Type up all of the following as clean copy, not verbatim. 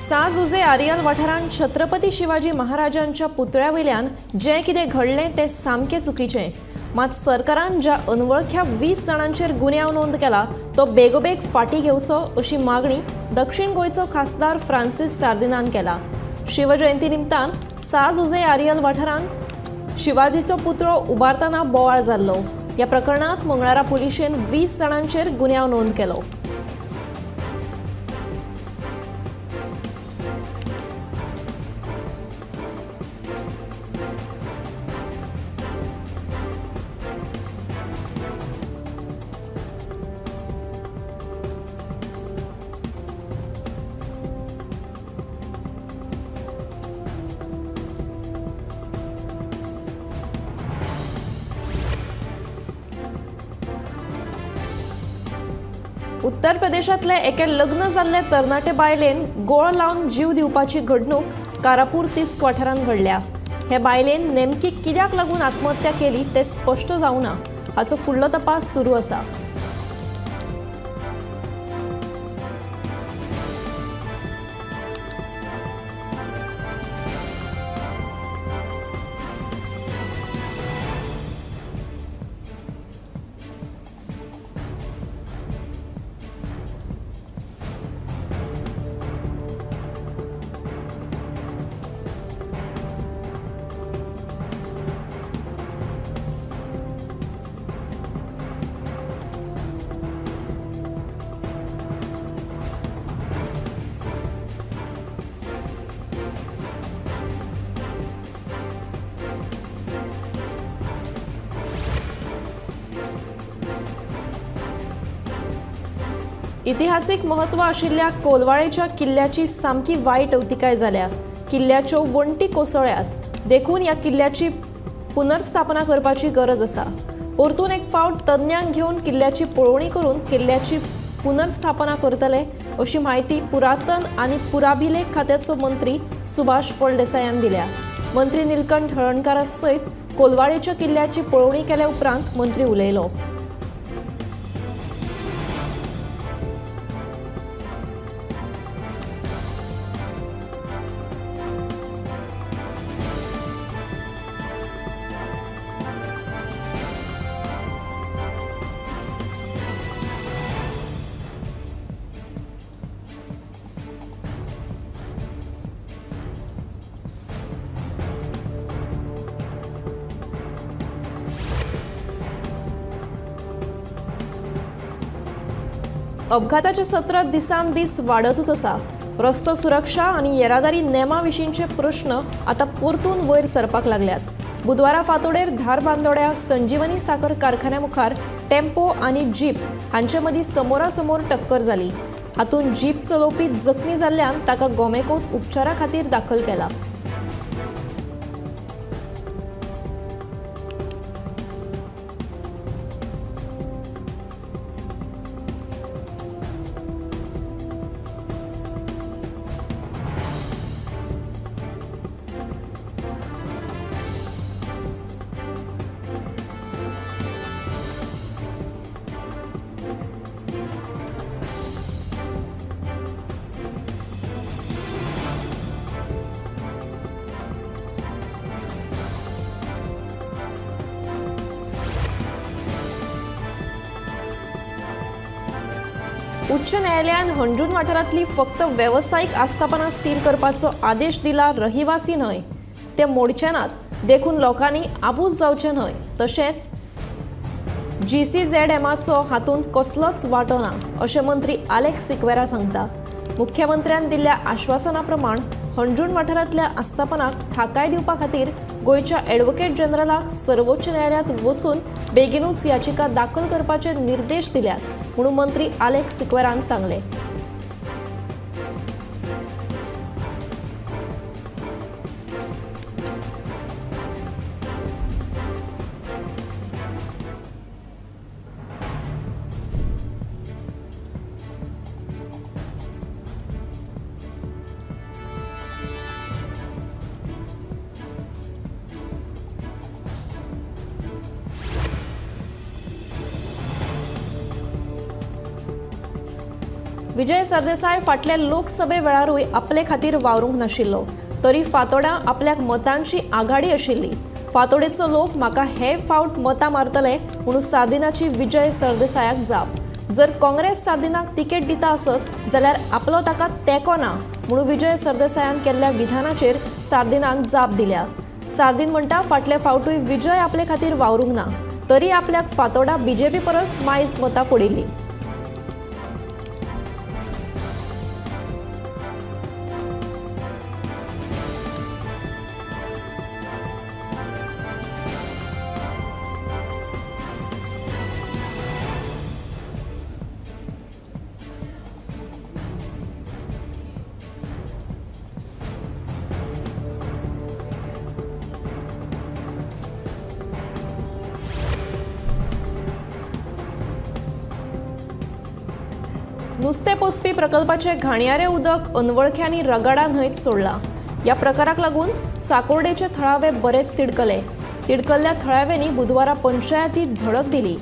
साज उजे आरियल वाठारांत छत्रपती शिवाजी महाराजांच्या पुतळ्यावयल्यान जे कितें घडलें तें सामकें चुकीचें। मात सरकारान ज्या अनवळख्या 20 जाणांचेर गुन्यांव नोंद केला तो बेगोबेग फाटीं घेवचो अशी मागणी दक्षिण गोंयचो खासदार फ्रांसीस सार्दिनान केला। शिवजयंती निमतान साज उजे आरियल वाठारांत शिवाजीचो पुतळो उबारतना बोवाळ जाल्लो। ह्या प्रकरणांत मंगळारा पुलिशेन 20 जाणांचेर गुन्यांव नोंद केलो। उत्तर प्रदेशातले एके लग्न जाल्ले तरणाटे बायलेन गोळ लावन जीव दिवपाची घडणूक कारापूर तिस्क वाठारांत घडल्या। हे बायलेन नेमकी कित्याक लागून आत्महत्या केली ते स्पष्ट जावना। हाचो फुडलो तपास सुरू आसा। इतिहासीक महत्व आशिल्ल्या कोलवाळेच्या किल्ल्याची सामकी वाईट अवतिकाय जाल्या। किल्ल्याच्यो वण्टी कोसळ्यात देखून ह्या किल्ल्याची पुनर्स्थापना करपाची गरज आसा। परतून एक फावट तज्ञांक घेवन किल्ल्याची पळोवणी करून किल्ल्याची पुनर्स्थापना करतले अशी माहिती पुरातन आनी पुराभिलेख खात्याचो मंत्री सुभाष फळदेसायान दिल्या। मंत्री निलकंठ हळर्णकारा सयत कोलवाळेच्या किल्ल्याची पळोवणी केल्या उपरांत मंत्री उलयलो। अपघाताचे सत्र दिसान दीस वाढतच आसा। रस्तो सुरक्षा आणि येरादारी नेमा विशींचे प्रश्न आता परतून वयर सरपाक लागल्यात। बुधवारा फांतोडेर धारबांदोड्या संजीवनी साखर कारखान्या मुखार टेम्पो आणि जीप हांचे मदीं समोरासमोर टक्कर जाली। हातून जीप चलोवपी जखमी जाल्ल्यान ताका गोमेकोत उपचारा खातीर दाखल केला। उच्च न्यायालयान हंड्रूण वाठारांतली फक्त वेवसायिक आस्थापनां सील करपाचो आदेश दिला। रहिवासी न्हय ते मोडचे नात देखून लोकांनी आबूज जावचे न्हय। तशेंच GCZMाचो हातूंत कसलोच वांटो ना अशें मंत्री आलेक्स सिक्वेरा सांगता। मुख्यमंत्र्यान दिल्ल्या आश्वासना प्रमाण हंड्रूण वाठारांतल्या आस्थापनाक थाकाय दिवपा खातीर गोंयच्या ॲडव्होकेट जनरलाक सर्वोच्च न्यायालयांत वचून बेगीनूच याचिका दाखल करपाचे निर्देश दिल्यात म्हणून मंत्री आलेक्स सिक्वेरान सांगले। विजय सरदेसाय फाटल्या लोकसभे वेळारूय आपले खातीर वावरूंक नाशिल्लो, तरी फातोड्या आपल्याक मतांची आघाडी आशिल्ली। फातोडेचो लोक म्हाका हे फावट मतां मारतले म्हणून सार्दिनाची विजय सरदेसायाक जाप। जर काँग्रेस सार्दिनाक तिकेट दिता आसत जाल्यार आपलो ताका तेंको ना म्हणून विजय सरदेसायान केल्ल्या विधानाचेर सार्दिनान जाप दिल्या। सार्दिन म्हणटा फाटले फावटूय विजय आपले खातीर वावरूंक ना, तरी आपल्याक फातोडा बीजेपी परस मायज मतां पडिल्ली। नुस्तें पोसपी प्रकल्पाचे घाणयारे उदक अनवळख्यांनी रगडा न्हंयत सोडला। या प्रकाराक लागून साकोर्डेचे थळावे बरेच तिडकले। तिडकल्ल्या थळाव्यांनी बुधवारा पंचायतीत धडक दिली।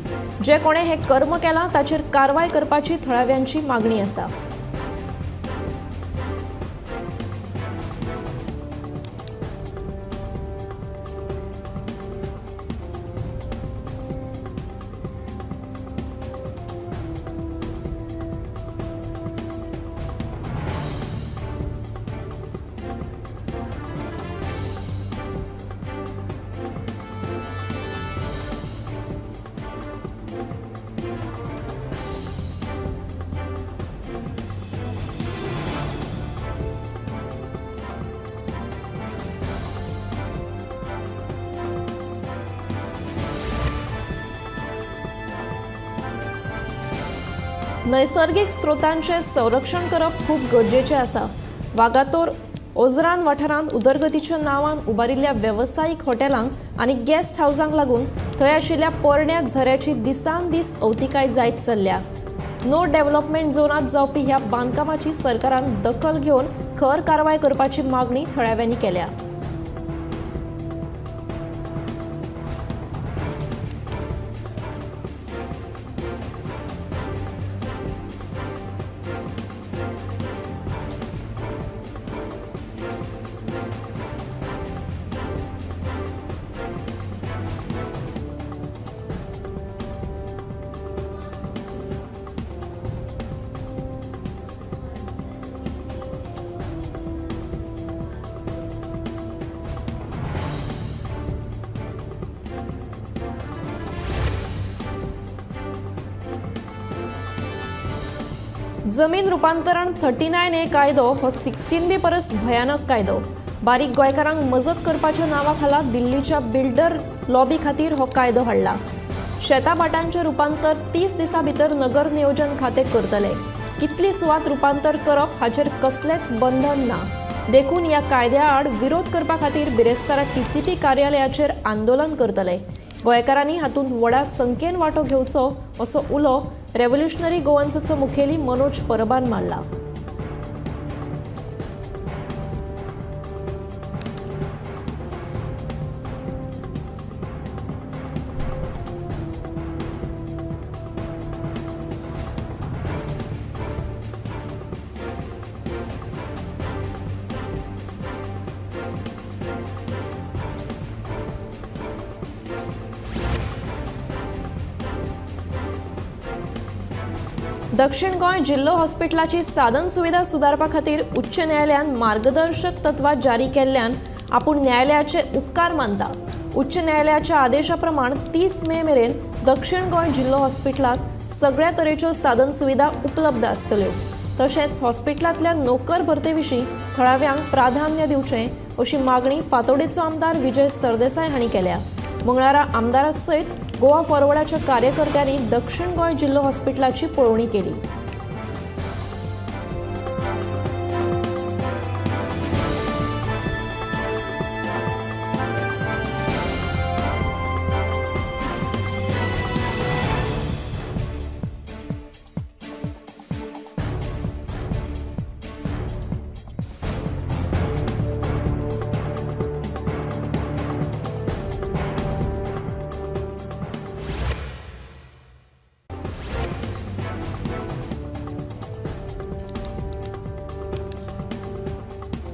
जे कोणे हे कर्म केला ताचेर कारवाय करपाची थळाव्यांची मागणी आसा। नैसर्गिक स्रोतांचे संरक्षण करप खूब गरजेचें आसा। वागातोर ओझरान वाठारांत उदरगतीच्या नांवान उबारिल्ल्या वेवसायीक हॉटेलांक आनी गेस्ट हाऊसांक लागून थंय आशिल्ल्या पोरण्या झऱ्याची दिसान दीस अवतिकाय जायत चल्ल्या। नो डेव्हलपमेंट झोनांत जावपी ह्या बांदकामाची सरकारान दखल घेवन खर कारवाय करपाची मागणी थळाव्यांनी केल्या। जमीन रूपांतरण 39A कायदो हो 16B परस भयानक कायदो। बारीक गोंयकारांक मजत करपाच्या नांवा खाला दिल्लीच्या बिल्डर लॉबी खातीर हो कायदो हाडला। शेताभाटांचे रूपांतर 30 दिसां भितर नगर नियोजन खाते करतले। कितली सुवात रूपांतर करप हाचेर कसलेच बंधन ना। देखून ह्या कायद्या आड विरोध करपा खातीर बिरेस्तारा TCP कार्यालयाचेर आंदोलन करतले। गोंयकारांनी हातूंत व्हडा संख्येन वांटो घेवचो असो उलो रेव्होल्युशनरी गोवन्सचो मुखेली मनोज परबान मारला। दक्षिण गोंय जिल्लो हॉस्पिटलाची साधन सुविधा सुदारपा खातीर उच्च न्यायालयान मार्गदर्शक तत्वां जारी केल्ल्यान आपूण न्यायालयाचे उपकार मानता। उच्च न्यायालयाच्या आदेशा प्रमाण 30 मे मेरेन दक्षिण गोंय जिल्लो हॉस्पिटलात सगळ्या तरेच्यो साधन सुविधा उपलब्ध आसतल्यो। तशेंच हॉस्पिटलांतल्या नोकर भरते विशीं थळाव्यांक प्राधान्य दिवचें अशी मागणी फातोडेचो आमदार विजय सरदेसाय हांणी केल्या। मंगळारा आमदारा सयत गोवा फॉरवर्डाच्या कार्यकर्त्यांनी दक्षिण गोंय जिल्लो हॉस्पिटलाची पळोवणी केली।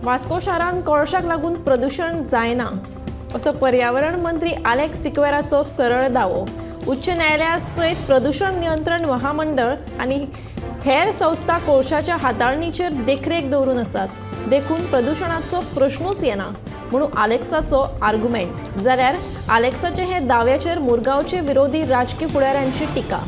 वास्को शारान कोळशाक लागून प्रदूषण जायना असो पर्यावरण मंत्री आलेक्स सिक्वेराचो सरळ दावो. उच्च न्यायालया सयत प्रदूषण नियंत्रण महामंडळ आनी हेर संस्था कोळशाच्या हाताळणीचेर देखरेख दवरून आसात. देखून प्रदूषणाचो प्रश्नूच येना म्हणून आलेक्साचो आर्ग्युमेंट. जाल्यार आलेक्साचे हे दाव्याचेर मुरगांवचे विरोधी राजकीय फुडाऱ्यांची टिका.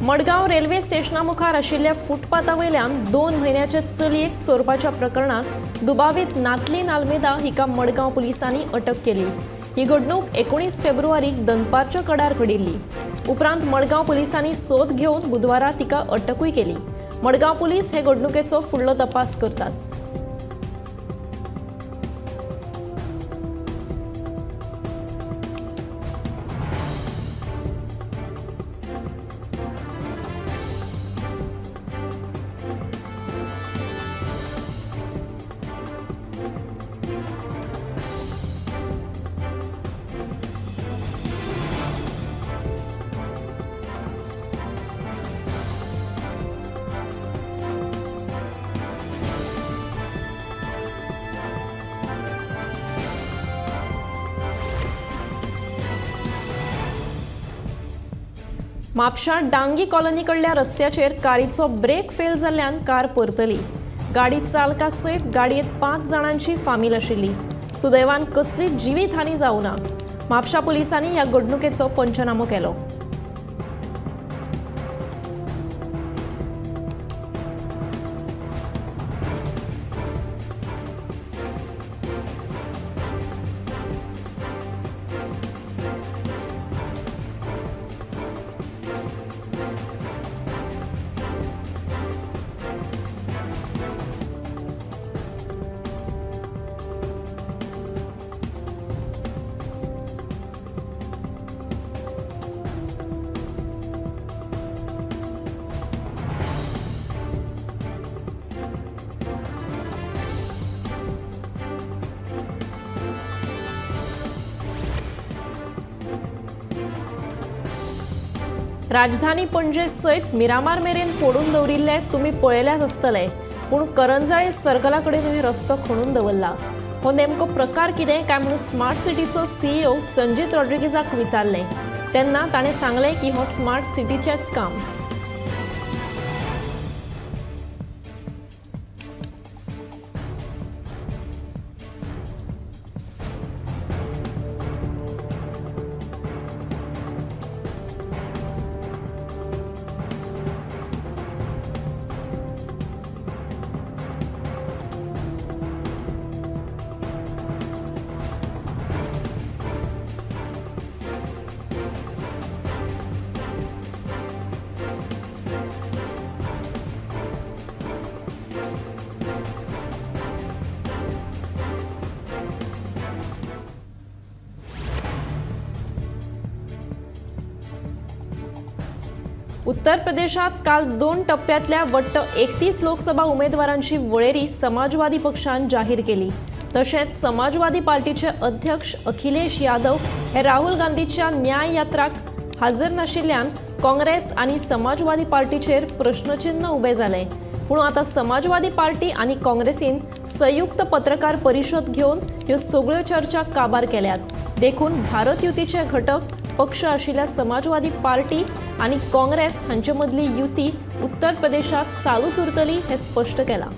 मडगांव रेल्वे स्टेशना मुखार आशिल्ल्या फुटपाथा वयल्यान 2 म्हयन्याचे चलयेक चोरपाच्या प्रकरणात दुबावीत नातलीन आल्मेदा हिका मडगांव पुलिसांनी अटक केली. ही घडणूक 19 फेब्रुवारीक दनपारच्या कडार घडिल्ली. उपरांत मडगांव पुलिसांनी सोद घेवन बुधवारा तिका अटकूय केली. मडगांव पुलीस हे घडणुकेचो फुडलो तपास करतात. म्हापशा डांगी कॉलनी कडल्या रस्त्याचेर कारीचो ब्रेक फेल जाल्ल्यान कार परतली. गाडी चालका सयत गाडयेंत 5 जाणांची फामील आशिल्ली. सुदैवान कसलीच जिवीत हानी जावं ना. म्हापशा पुलिसांनी ह्या घडणुकेचो पंचनामो केलो. राजधानी पणजे सयत मिरामार मेरेन फोडून दवरिल्ले तुमी पळयल्याच आसतले. पूण करंजाळे सर्कला कडेन रस्तो खणून दवरला. हो नेमको प्रकार कितें काय म्हणून स्मार्ट सिटीचो CEO संजीत रॉड्रिगीजाक विचारलें. तेन्ना ताणें सांगलें की हो स्मार्ट सिटीचेंच काम. उत्तर प्रदेशात काल 2 टप्प्यातल्या वट्ट 31 लोकसभा उमेदवारांची वळेरी समाजवादी पक्षान जाहीर केली. तशेंच समाजवादी पार्टीचे अध्यक्ष अखिलेश यादव हे राहुल गांधीच्या न्याय यात्राक हाजीर नाशिल्ल्यान काँग्रेस आनी समाजवादी पार्टीचेर प्रश्नचिन्ह उबे जाले. पूण आता समाजवादी पार्टी आनी काँग्रेसीन संयुक्त पत्रकार परिशद घेवन ह्यो सगळ्यो चर्चा काबार केल्यात. देखून भारत युतीचे घटक पक्ष आशिल्ल्या समाजवादी पार्टी आनी काँग्रेस हांचे मदली युती उत्तर प्रदेशात चालूच उरतली हे स्पष्ट केलां.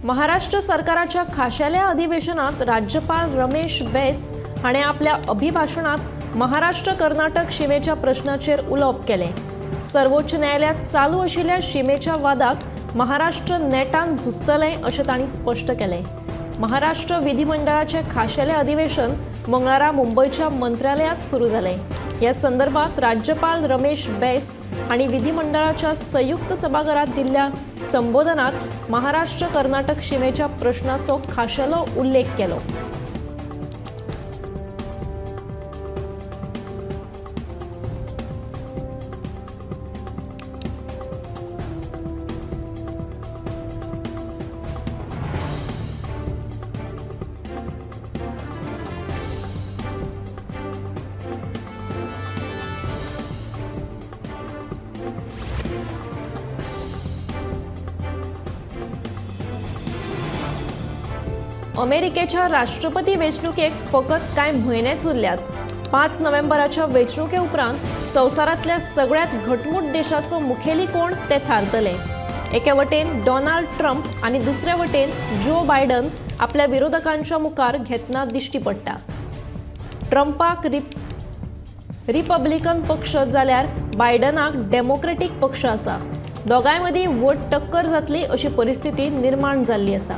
महाराष्ट्र सरकाराच्या खाशाल्या अधिवेशनात राज्यपाल रमेश बैस हाणें आपल्या अभिभाषणात महाराष्ट्र कर्नाटक शिमेच्या प्रश्नाचेर उलोवप केलें। सर्वोच्च न्यायालयात चालू आशिल्ल्या शिमेच्या वादाक महाराष्ट्र नेटान झुजतलें अशें तांणी स्पश्ट केलें। महाराष्ट्र विधिमंडळाचे खाशेले अधिवेशन मंगळारा मुंबईच्या मंत्रालयात सुरू जालें। या संदर्भात राज्यपाल रमेश बैस हांणी विधिमंडळाच्या संयुक्त सभाघरात दिल्ल्या संबोधनात महाराष्ट्र कर्नाटक शिमेच्या प्रश्नाचो खाशेलो उल्लेख केलो। अमेरिकेच्या राष्ट्रपती वेंचणुकेक फकत कांय म्हयनेच उरल्यात। 5 नोव्हेंबराच्या वेंचणुके उपरांत संवसारांतल्या सगळ्यात घटमूट देशाचो मुखेली कोण ते थारतले। एके वटेन डोनाल्ड ट्रम्प आनी दुसरे वटेन जो बायडन आपल्या विरोधकांच्या मुखार घेतना दिश्टी पडटा। ट्रम्पाक रिपब्लिकन पक्ष जाल्यार बायडनाक डेमोक्रेटिक पक्ष आसा। दोगांय मदीं वट टक्कर जातली अशी परिस्थिती निर्माण जाल्ली आसा।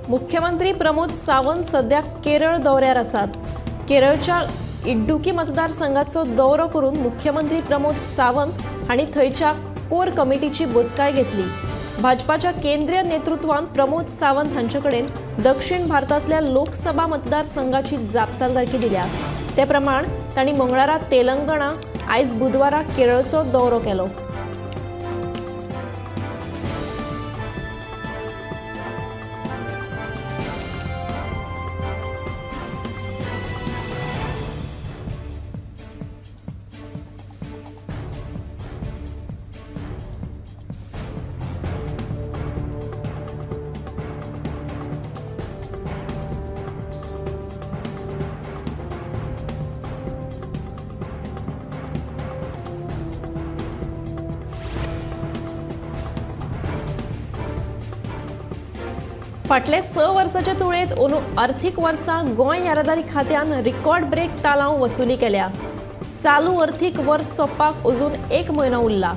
मुख्यमंत्री प्रमोद सावंत सध्या केरळ दौऱ्यार आसात। केरळच्या इडुक्की मतदारसंघाचो दौरो करून मुख्यमंत्री प्रमोद सावंत हांणी थंयच्या कोर कमिटीची बसकाय घेतली। भाजपाच्या केंद्रीय नेतृत्वान प्रमोद सावंत हांचे कडेन दक्षिण भारतांतल्या लोकसभा मतदारसंघाची जापसालदारकी दिल्या। ते प्रमाण तांणी मंगळारा तेलंगणा आयज बुधवारा केरळचो दौरो केलो। फाटले 6 वर्सांच्या तुळेंत अंदू आर्थीक वर्सा गोंय येरादारी खात्यान रिकॉर्ड ब्रेक तालांव वसुली केल्या। चालू अर्थीक वर्स सोंपपाक अजून 1 म्हयनो उरला।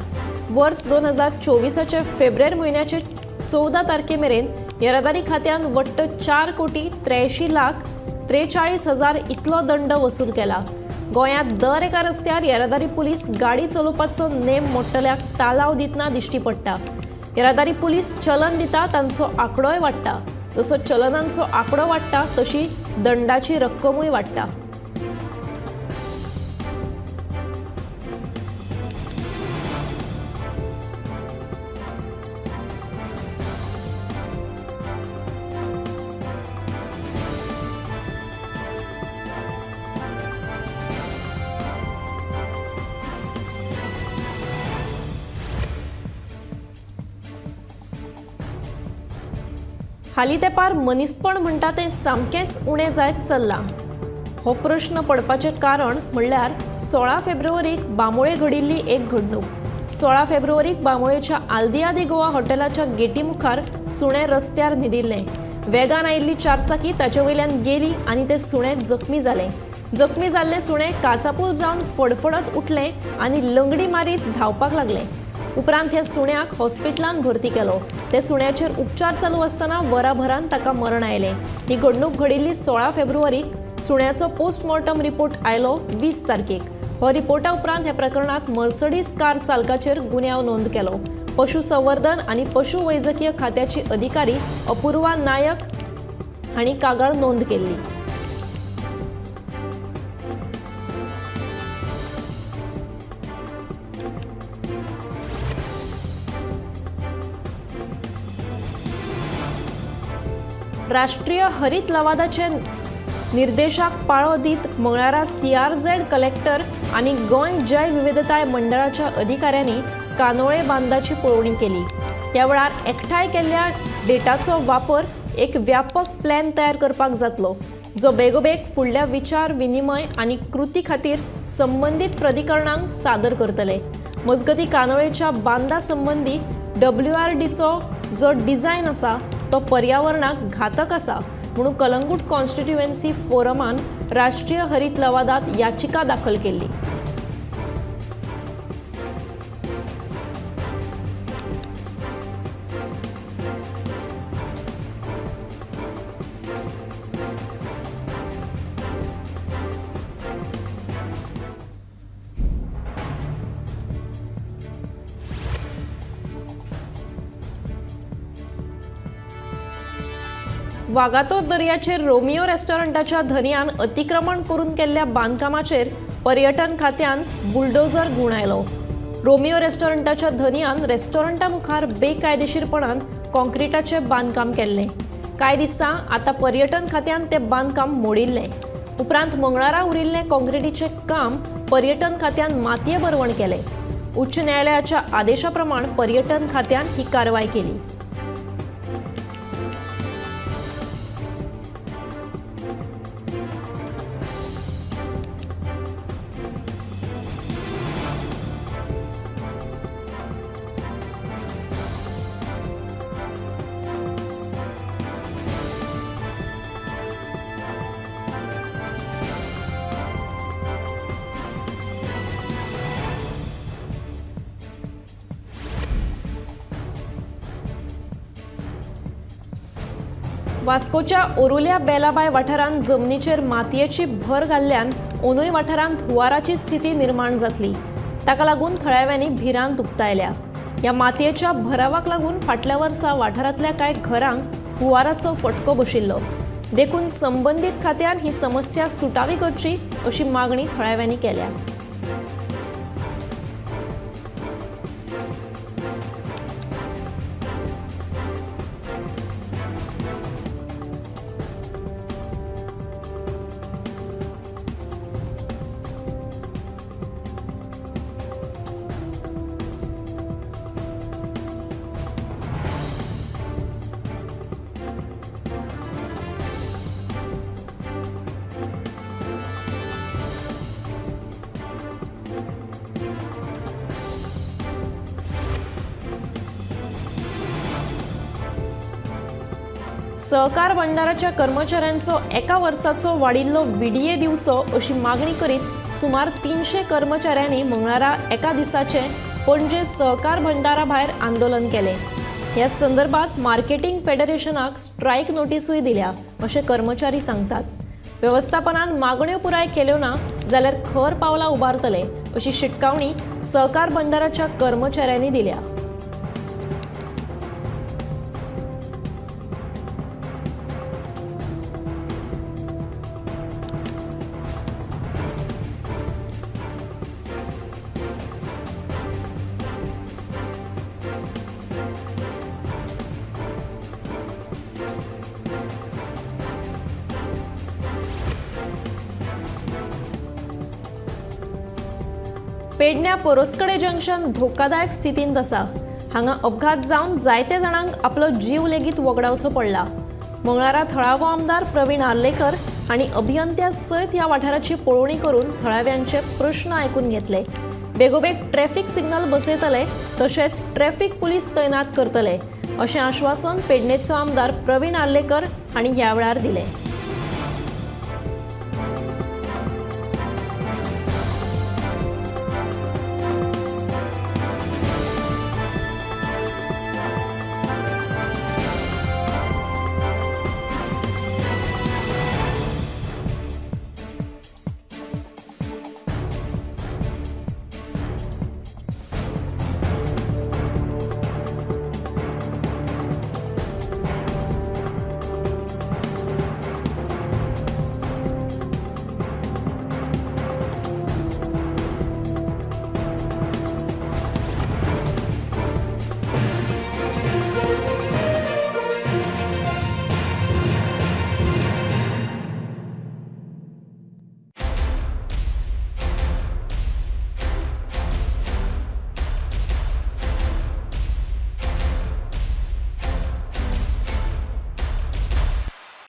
वर्स 2024चे फेब्रुवारी म्हयन्याचे 14 तारखे मेरेन येरादारी खात्यान वट्ट 4,83,43,000 इतलो दंड वसूल केला। गोंयांत दर एका रस्त्यार येरादारी पुलीस गाडी चलोवपाचो नेम मोडटल्याक तालाव दितना दिश्टी पडटा। येरादारी पुलीस चलन दिता तांचो आंकडोय वाडटा। जसो चलनांचो आंकडो वाडटा तशी दंडाची रक्कमूय वाडटा। हालीं तेंपार मनीसपण म्हणटा तें सामकेंच उणें जायत चल्लां। हो प्रश्न पडपाचें कारण म्हणल्यार 16 फेब्रुवारीक बांबोळे घडिल्ली एक घडणूक। 16 फेब्रुवारीक बांबोळेच्या आल्दियादी गोवा हॉटेलाच्या गेटी मुखार सुणें रस्त्यार न्हिदिल्लें। वेगान आयिल्ली चारचाकी ताचे वयल्यान गेली आनी तें सुणें जखमी जालें। जखमी जाल्लें सुणें काचापूल जावन फडफडत उठलें आनी लंगडी मारीत धांवपाक लागलें। उपरांत ह्या सुण्याक हॉस्पिटलांत भरती केलो। ते सुण्याचेर उपचार चालू आसतना वराभरान ताका मरण आयलें। ही घडणूक घडिल्ली 16 फेब्रुवारीक। सुण्याचो पोस्टमॉर्टम रिपोर्ट आयलो 20 तारखेक। हो रिपोर्टा उपरांत ह्या प्रकरणात मर्सडीज कार चालकाचेर गुन्यांव नोंद केलो। पशुसंवर्धन आनी पशुवैजकीय खात्याची अधिकारी अपूर्वा नायक हांणी कागाळ नोंद केल्ली। राष्ट्रीय हरित लवादाचे निर्देशाक पाळो दीत मंगळारा CRZ कलेक्टर आणि गोंय जैव विविधताय मंडळाच्या अधिकाऱ्यांनी कानोळे बांदाची पळोवणी केली। ह्या वेळार एकठांय केल्ल्या डेटाचो वापर एक व्यापक प्लॅन तयार करपाक जातलो, जो बेगोबेग फुडल्या विचार विनिमय आणि कृती खातीर संबंधित प्राधिकरणांक सादर करतले। मजगती कानोळेच्या बांदा संबंधी WRDचो जो डिझायन आसा तो पर्यावरणाक घातक आसा म्हणून कलंगूट कॉन्स्टिट्युएन्सी फोरमान राष्ट्रीय हरित लवादात याचिका दाखल केली। वागातोर दर्याचेर रोमियो रेस्टॉरंटाच्या धन्यान अतिक्रमण करून केल्ल्या बांदकामाचेर पर्यटन खात्यान बुलडोजर गुणायलो। रोमियो रेस्टॉरंटाच्या धन्यान रेस्टॉरंटा मुखार बेकायदेशीरपणान कॉन्क्रीटाचे बांदकाम केल्ले। कांय दिसा आता पर्यटन खात्यान ते बांदकाम मोडिल्ले। उपरांत मंगळारा उरिल्ले कॉन्क्रीटीचे काम पर्यटन खात्यान मातये भरवण केले। उच्च न्यायालयाच्या आदेशाप्रमाण पर्यटन खात्यान ही कारवाई केली। वास्कोच्या ओरुल्या बेलाबाय वाठारांत जमनीचेर मातयेची भर घाल्ल्यान ओनूय वाठारांत हुंवाराची स्थिती निर्माण जातली। ताका लागून थळाव्यांनी भिरांत उक्तायल्या। ह्या मातयेच्या भरावाक लागून फाटल्या वर्सा वाठारांतल्या कांय घरांक हुंवाराचो फटको बशिल्लो। देखून संबंधीत खात्यान ही समस्या सुटावी करची अशी मागणी थळाव्यांनी केल्या। सहकार भंडाराच्या कर्मचाऱ्यांचो एका वर्साचो वाडिल्लो VDA दिवचो अशी मागणी करीत सुमार 300 कर्मचाऱ्यांनी मंगळारा एका दिसाचे पणजे सहकार भंडारा भायर आंदोलन केले। ह्या संदर्भात मार्केटिंग फेडरेशनाक स्ट्रायक नोटीसूय दिल्या अशें कर्मचारी सांगतात। व्यवस्थापनान मागण्यो पुराय केल्यो ना जाल्यार खर पावलां उबारतले अशी शिटकावणी सहकार भंडाराच्या कर्मचाऱ्यांनी दिल्या। पेडण्या पोरसकडे जंक्शन धोकादायक स्थितींत आसा। हांगा अपघात जावन जायते जाणांक आपलो जीव लेगीत वगडावचो पडला। मंगळारा थळावो आमदार प्रवीण आर्लेकर हांणी अभियंत्या सयत ह्या वाठाराची पळोवणी करून थळाव्यांचे प्रश्न आयकून घेतले। बेगोबेग ट्रॅफिक सिग्नल बसयतले तशेंच ट्रॅफिक पुलीस तैनात करतले अशें आश्वासन पेडणेचो आमदार प्रवीण आर्लेकर हांणी ह्या वेळार दिलें।